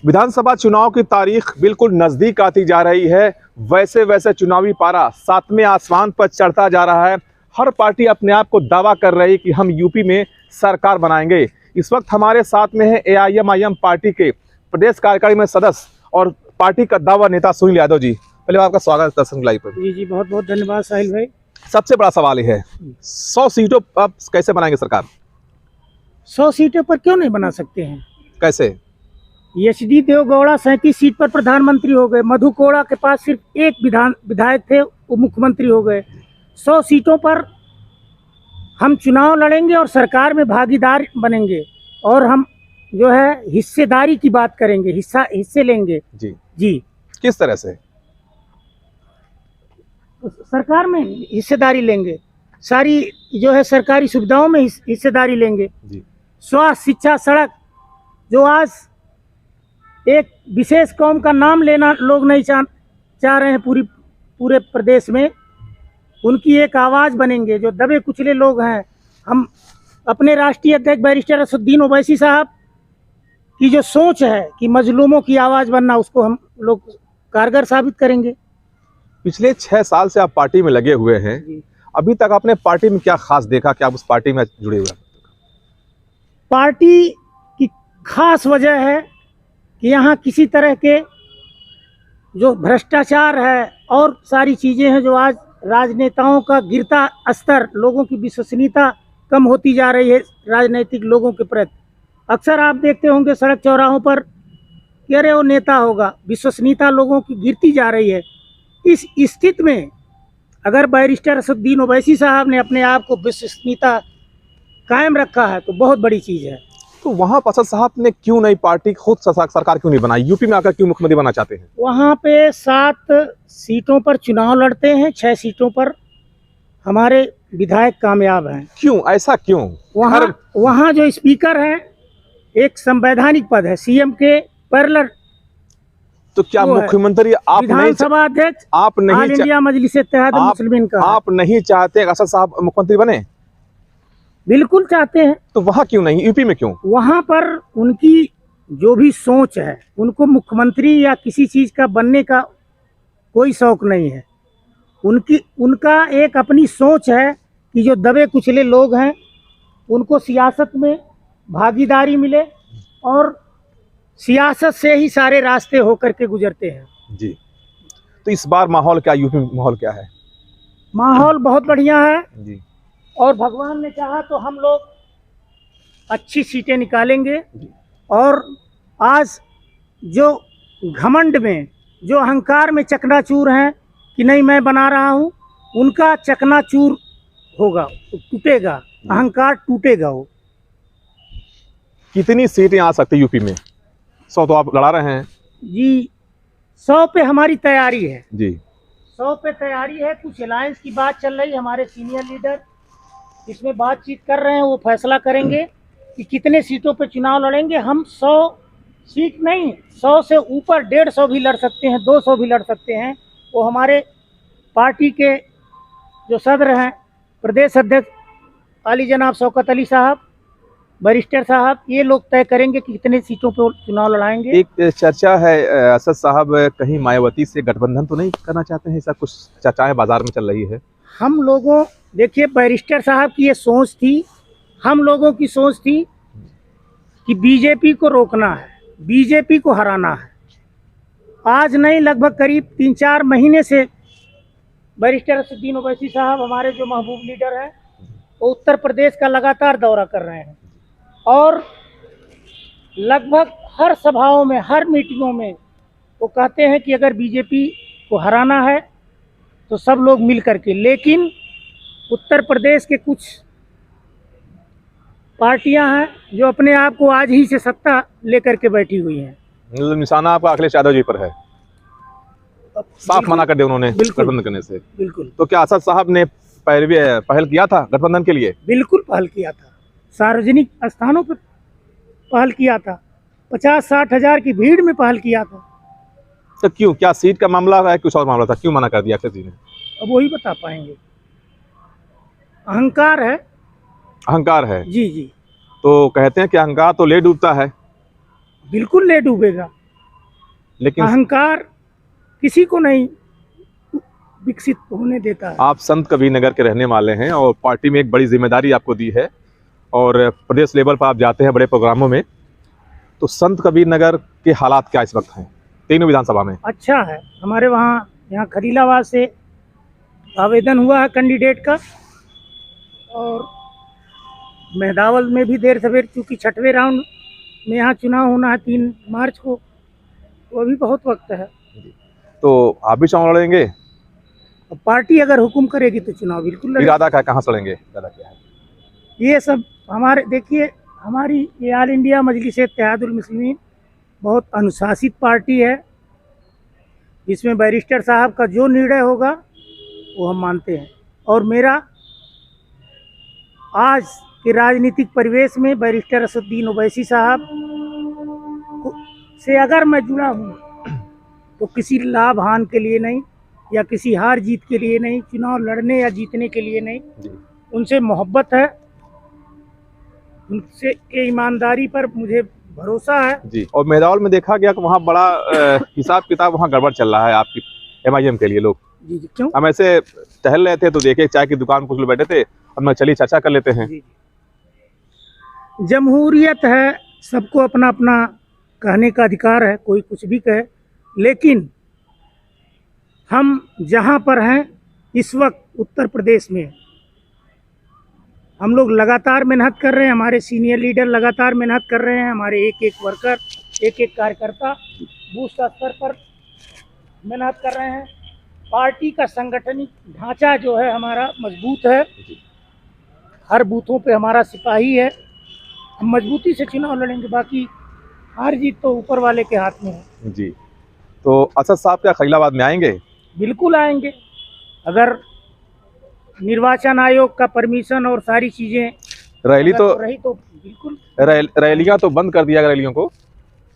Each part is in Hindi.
विधानसभा चुनाव की तारीख बिल्कुल नजदीक आती जा रही है। वैसे वैसे चुनावी पारा सातवें आसमान पर चढ़ता जा रहा है। हर पार्टी अपने आप को दावा कर रही है कि हम यूपी में सरकार बनाएंगे। इस वक्त हमारे साथ में है AIMIM पार्टी के प्रदेश कार्यकारिणी में सदस्य और पार्टी का दावा नेता सुनील यादव जी। पहले आपका स्वागत है दर्शन लाइव पर। जी बहुत बहुत धन्यवाद साहिल भाई। सबसे बड़ा सवाल ये है, 100 सीटों पर आप कैसे बनाएंगे सरकार? 100 सीटों पर क्यों नहीं बना सकते हैं? कैसे? HD देवगौड़ा 37 सीट पर प्रधानमंत्री हो गए। मधु कोड़ा के पास सिर्फ एक विधायक थे, वो मुख्यमंत्री हो गए। 100 सीटों पर हम चुनाव लड़ेंगे और सरकार में भागीदार बनेंगे और हम जो है हिस्सेदारी की बात करेंगे, हिस्से लेंगे। जी किस तरह से? सरकार में हिस्सेदारी लेंगे, सारी जो है सरकारी सुविधाओं में हिस्सेदारी लेंगे। स्वास्थ्य, शिक्षा, सड़क, जो आज एक विशेष कौम का नाम लेना लोग नहीं चाह रहे हैं पूरे प्रदेश में, उनकी एक आवाज़ बनेंगे। जो दबे कुचले लोग हैं, हम अपने राष्ट्रीय अध्यक्ष बैरिस्टर असदुद्दीन ओवैसी साहब की जो सोच है कि मजलूमों की आवाज़ बनना, उसको हम लोग कारगर साबित करेंगे। पिछले 6 साल से आप पार्टी में लगे हुए हैं, अभी तक आपने पार्टी में क्या खास देखा कि आप उस पार्टी में जुड़े हुए हैं? पार्टी की खास वजह है कि यहाँ किसी तरह के जो भ्रष्टाचार है और सारी चीज़ें हैं, जो आज राजनेताओं का गिरता स्तर, लोगों की विश्वसनीयता कम होती जा रही है राजनीतिक लोगों के प्रति। अक्सर आप देखते होंगे सड़क चौराहों पर कि अरे वो नेता होगा, विश्वसनीयता लोगों की गिरती जा रही है। इस स्थिति में अगर बैरिस्टर असदुद्दीन ओवैसी साहब ने अपने आप को विश्वसनीयता कायम रखा है तो बहुत बड़ी चीज़ है। तो वहाँ पर असद साहब ने क्यों नहीं पार्टी खुद सरकार क्यों नहीं बनाई? यूपी में आकर क्यों मुख्यमंत्री बनना चाहते हैं? वहाँ पे 7 सीटों पर चुनाव लड़ते हैं, 6 सीटों पर हमारे विधायक कामयाब हैं। क्यों, ऐसा क्यों? वहाँ जो स्पीकर हैं, एक संवैधानिक पद है, CM के पैरेलल। तो क्या मुख्यमंत्री आप विधानसभा अध्यक्ष आप नहीं ऑल इंडिया मजलिस-ए-इत्तेहाद मुस्लिमीन का आप नहीं चाहते असद साहब मुख्यमंत्री बने? बिल्कुल चाहते हैं। तो वहाँ क्यों नहीं, यूपी में क्यों? वहाँ पर उनकी जो भी सोच है, उनको मुख्यमंत्री या किसी चीज़ का बनने का कोई शौक नहीं है। उनका एक अपनी सोच है कि जो दबे कुचले लोग हैं उनको सियासत में भागीदारी मिले और सियासत से ही सारे रास्ते होकर के गुजरते हैं। जी, तो इस बार माहौल क्या, यूपी में माहौल क्या है? माहौल बहुत बढ़िया है जी, और भगवान ने चाहा तो हम लोग अच्छी सीटें निकालेंगे। और आज जो घमंड में, जो अहंकार में चकनाचूर हैं कि नहीं मैं बना रहा हूं, उनका चकनाचूर होगा, टूटेगा, अहंकार टूटेगा। वो कितनी सीटें आ सकती यूपी में? 100 तो आप लड़ा रहे हैं। जी 100 पे हमारी तैयारी है। जी 100 पे तैयारी है। कुछ अलायंस की बात चल रही है, हमारे सीनियर लीडर इसमें बातचीत कर रहे हैं, वो फैसला करेंगे कि कितने सीटों पे चुनाव लड़ेंगे। हम 100 सीट नहीं, 100 से ऊपर 150 भी लड़ सकते हैं, 200 भी लड़ सकते हैं। वो हमारे पार्टी के जो सदर हैं, प्रदेश अध्यक्ष आली जनाब शौकत अली साहब, बैरिस्टर साहब, ये लोग तय करेंगे कि कितने सीटों पर चुनाव लड़ाएंगे। एक चर्चा है असद साहब कहीं मायावती से गठबंधन तो नहीं करना चाहते हैं, ऐसा कुछ चर्चाएं बाजार में चल रही है। हम लोगों, देखिए बैरिस्टर साहब की ये सोच थी, हम लोगों की सोच थी कि बीजेपी को रोकना है, बीजेपी को हराना है। आज नहीं, लगभग करीब 3-4 महीने से बैरिस्टर असदुद्दीन ओवैसी साहब, हमारे जो महबूब लीडर हैं, वो उत्तर प्रदेश का लगातार दौरा कर रहे हैं और लगभग हर सभाओं में, हर मीटिंगों में वो कहते हैं कि अगर बीजेपी को हराना है तो सब लोग मिल करके। लेकिन उत्तर प्रदेश के कुछ पार्टियां हैं जो अपने आप को आज ही से सत्ता लेकर के बैठी हुई हैं। निशाना आपका अखिलेश यादव जी पर है, साफ मना कर दिया उन्होंने गठबंधन करने से। बिल्कुल। तो क्या असद साहब ने पहल किया था गठबंधन के लिए? बिल्कुल पहल किया था, सार्वजनिक स्थानों पर पहल किया था, 50-60 हज़ार की भीड़ में पहल किया था। तो क्यों, क्या सीट का मामला है, कुछ और मामला था, क्यों मना कर दिया अखिलेश जी ने? अब वही बता पाएंगे। अहंकार है। अहंकार है। जी। तो कहते हैं कि अहंकार तो ले डूबता है। बिल्कुल ले डूबेगा। लेकिन अहंकार किसी को नहीं विकसित होने देता है। आप संत कबीर नगर के रहने वाले हैं और पार्टी में एक बड़ी जिम्मेदारी आपको दी है और प्रदेश लेवल पर आप जाते हैं बड़े प्रोग्रामों में, तो संत कबीर नगर के हालात क्या इस वक्त हैं तीनों विधानसभा में? अच्छा है, हमारे यहाँ खलीलाबाद से आवेदन हुआ है कैंडिडेट का, और मेहदावल में भी देर सवेर, चूँकि 6वें राउंड में यहाँ चुनाव होना है 3 मार्च को, तो अभी बहुत वक्त है। तो आप भी चुनाव लड़ेंगे? अब पार्टी अगर हुक्म करेगी तो चुनाव बिल्कुल लड़ेंगे। इरादा क्या, कहाँ से लड़ेंगे, इरादा क्या है? ये सब हमारे, देखिए हमारी ये ऑल इंडिया मजलिस इत्तेहादुल मुस्लिमीन बहुत अनुशासित पार्टी है, जिसमें बैरिस्टर साहब का जो निर्णय होगा वो हम मानते हैं। और मेरा आज के राजनीतिक परिवेश में बैरिस्टर असदुद्दीन ओवैसी साहब से अगर मैं जुड़ा हूँ तो किसी लाभ हानि के लिए नहीं, या किसी हार जीत के लिए नहीं, चुनाव लड़ने या जीतने के लिए नहीं। उनसे मोहब्बत है, उनसे के ईमानदारी पर मुझे भरोसा है जी। और मेहदावल में देखा गया कि वहाँ बड़ा हिसाब किताब वहाँ गड़बड़ चल रहा है आपकी MIM के लिए लोग। जी। क्यों? हम ऐसे टहल रहे थे तो देखे चाय की दुकान कुछ लोग बैठे थे, और मैं चलिए चर्चा कर लेते हैं। जी। जमहूरियत है, सबको अपना अपना कहने का अधिकार है, कोई कुछ भी कहे, लेकिन हम जहाँ पर हैं इस वक्त उत्तर प्रदेश में हम लोग लगातार मेहनत कर रहे हैं, हमारे सीनियर लीडर लगातार मेहनत कर रहे हैं, हमारे एक एक वर्कर, एक एक कार्यकर्ता बूथ स्तर पर मेहनत कर रहे हैं। पार्टी का संगठनिक ढांचा जो है हमारा मजबूत है, हर बूथों पे हमारा सिपाही है, हम मजबूती से चुनाव लड़ेंगे, बाकी हार जीत तो ऊपर वाले के हाथ में है। जी। तो असद साहब क्या खलीलाबाद में आएंगे? बिल्कुल आएंगे, अगर निर्वाचन आयोग का परमिशन और सारी चीजें रैली तो रही तो बिल्कुल। रैलियां तो बंद कर दिया, रैलियों को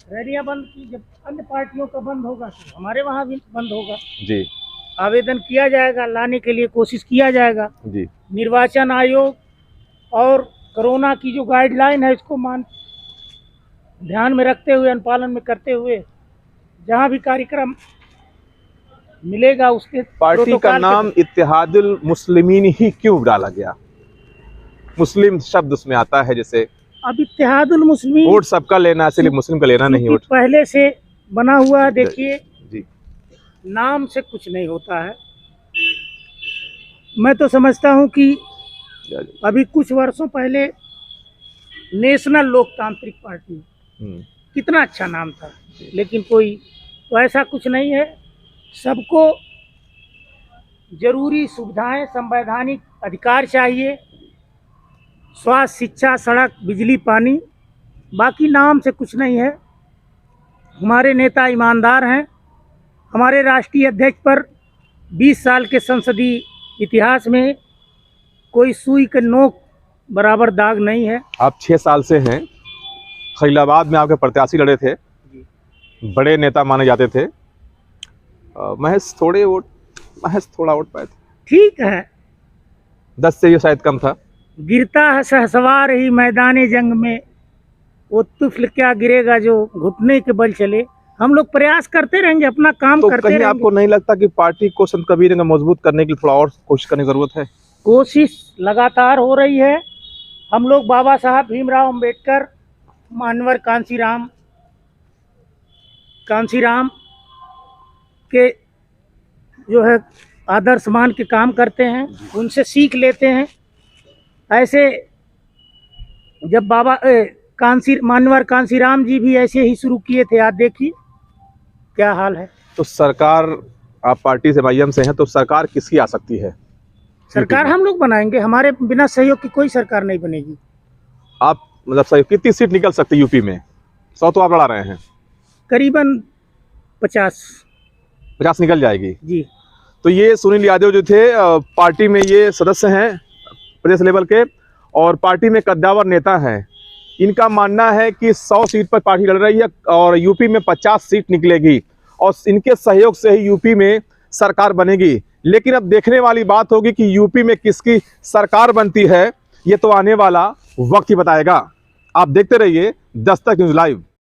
रैलियां बंद की, जब अन्य पार्टियों का बंद होगा तो हमारे वहाँ भी बंद होगा। जी। आवेदन किया जाएगा, लाने के लिए कोशिश किया जाएगा। जी। निर्वाचन आयोग और कोरोना की जो गाइडलाइन है इसको ध्यान में रखते हुए, अनुपालन में करते हुए, जहाँ भी कार्यक्रम मिलेगा उसके पार्टी का नाम इत्तेहादुल मुस्लिमीन ही क्यों डाला गया? मुस्लिम शब्द उसमें आता है, जैसे अब इत्तेहादुल मुस्लिमीन, वोट सबका लेना, सिर्फ मुस्लिम का लेना नहीं वोट। पहले से बना हुआ है। देखिए जी। नाम से कुछ नहीं होता है। मैं तो समझता हूँ कि अभी कुछ वर्षों पहले नेशनल लोकतांत्रिक पार्टी, कितना अच्छा नाम था, लेकिन कोई तो ऐसा कुछ नहीं है। सबको जरूरी सुविधाएं, संवैधानिक अधिकार चाहिए, स्वास्थ्य, शिक्षा, सड़क, बिजली, पानी, बाकी नाम से कुछ नहीं है। हमारे नेता ईमानदार हैं। हमारे राष्ट्रीय अध्यक्ष पर 20 साल के संसदीय इतिहास में कोई सुई के नोक बराबर दाग नहीं है। आप 6 साल से हैं, खलीलाबाद में आपके प्रत्याशी लड़े थे, बड़े नेता माने जाते थे, महज थोड़ा वोट पाए थे। ठीक है, 10 से ये शायद कम था। गिरता है सहसवार ही मैदाने जंग में, वो तुफल क्या गिरेगा जो घुटने के बल चले। हम लोग प्रयास करते रहेंगे, अपना काम तो करते कहीं रहेंगे। आपको नहीं लगता कि पार्टी को संत कबीर नगर मजबूत करने के लिए थोड़ा और कोशिश करने की जरूरत है? कोशिश लगातार हो रही है। हम लोग बाबा साहब भीमराव अंबेडकर, मानवर कांसीराम के जो है आदर्श मान के काम करते हैं, उनसे सीख लेते हैं। ऐसे जब बाबा मानवर कांसीराम जी भी ऐसे ही शुरू किए थे, आज देखिए क्या हाल है। तो सरकार, आप पार्टी से MIM से हैं, तो सरकार किसकी आ सकती है? सरकार हम लोग बनाएंगे, हमारे बिना सहयोग की कोई सरकार नहीं बनेगी। आप मतलब सही कितनी सीट निकल सकती है यूपी में? 100 तो आप लड़ा रहे हैं, करीबन 50 निकल जाएगी जी। तो ये सुनील यादव जो थे पार्टी में ये सदस्य हैं प्रदेश लेवल के, और पार्टी में कद्दावर नेता हैं। इनका मानना है कि 100 सीट पर पार्टी लड़ रही है और यूपी में 50 सीट निकलेगी, और इनके सहयोग से ही यूपी में सरकार बनेगी। लेकिन अब देखने वाली बात होगी कि यूपी में किसकी सरकार बनती है, ये तो आने वाला वक्त ही बताएगा। आप देखते रहिए दस्तक न्यूज़ लाइव।